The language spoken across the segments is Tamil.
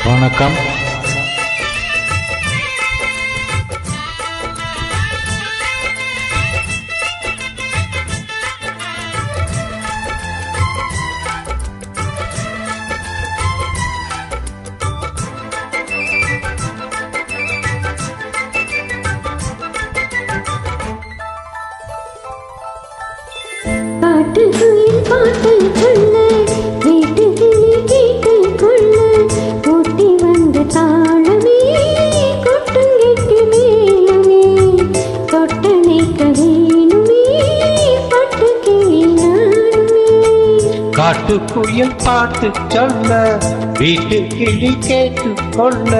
வணக்கம். பாட்டுக்குயில் பாட்டு சொல்ல வீட்டு கிளி கேட்டு கொள்ள ஓட்டி வந்த தாளமே கொட்டும் கெட்டி மேளமே தொட்டணைக்க வேணுமே பட்டு கிளி நானுமே. காட்டுக்குயில் பாட்டு சொல்ல வீட்டு கிளி கேட்டு கொள்ள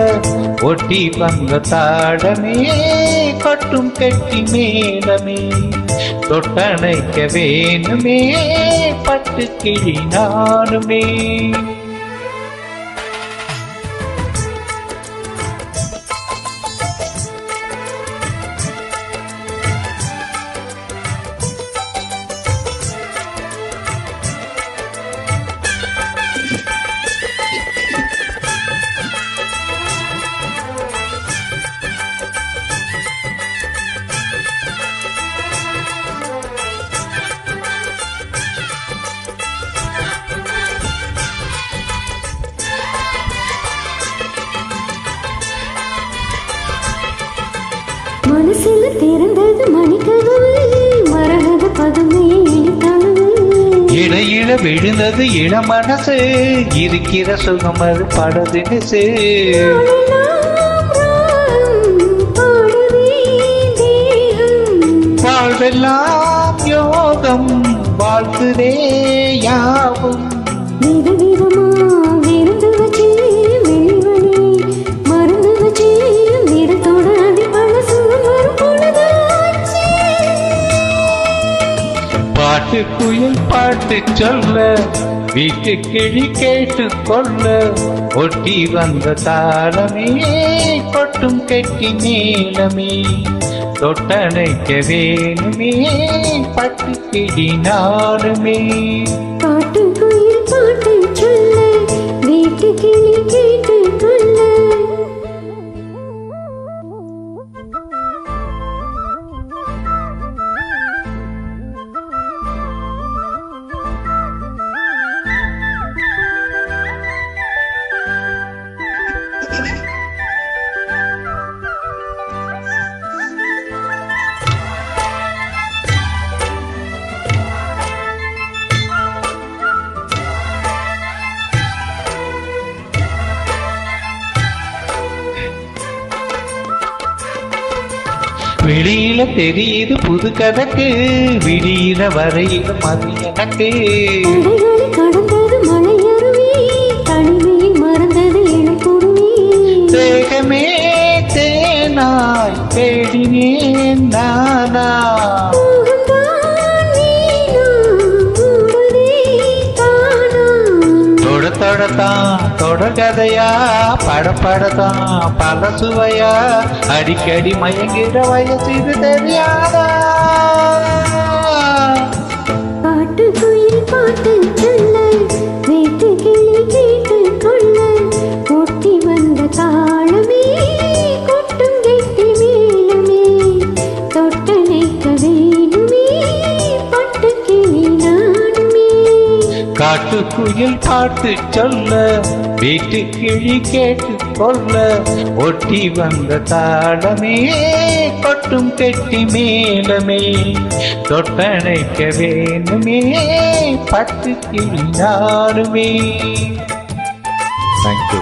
ஒட்டி வந்த தாளமே கொட்டும் கெட்டி மேளமே தொட்டணைக்க வேணுமே பட்டு கிளி நானுமே. மனசுல திறந்தது மணிக்கதவு மரகத பதுமையை இழுத்தளவு இடையில விழுந்தது இள மனசு இருக்கிற சுகம் அது படதினசு வாழ்வெல்லாம் யோகம் வாழ்த்துதே யாவும் விதவிதமா விருந்து வச்சு வெளிவனே மருந்து வச்சு நிறத்தோட அடி பழசுகம் வரும் பொழுதாச்சு. பாட்டு குயில் பாட்டு சொல்ல வீட்டு கிளி கேட்டு கொள்ள ஒட்டி வந்த தாளமே கொட்டும் கெட்டி நீளமே தொட்டணைக்க வேணுமே பட்டு கிளி நானுமே. பாட்டுக்குயில் பாட்டு சொல்ல வீட்டு கிளி கேட்டு கொள்ள வெளியில தெரியுது புது கதக்கு விடியில வரையில மது எனக்கு கடந்தது மலை அருவி தனிமையை மறந்தது இளக்குருவி தேகமே தேனாய் தேடினேன் நானா தொடத்தான் தொடர்கதையா படப்படத்தான் பல சுவையா அடிக்கடி மயங்கிற வயசு இது தெரியாதா. பாட்டுக்குயில் பாட்டு சொல்ல வீட்டு கிளி கேட்டு கொள்ள ஒட்டி வந்த தாளமே கொட்டும் கெட்டி மேளமே தொட்டணைக்க வேணுமே பட்டு கிளி நானுமே. காட்டுக்குயில் பாட்டு சொல்ல வீட்டு கிளி கேட்டு கொள்ள ஒட்டி வந்த தாளமே கொட்டும் கெட்டி மேளமே தொட்டணைக்க வேணுமே பட்டு கிளி நானுமே. தேங்க்யூ.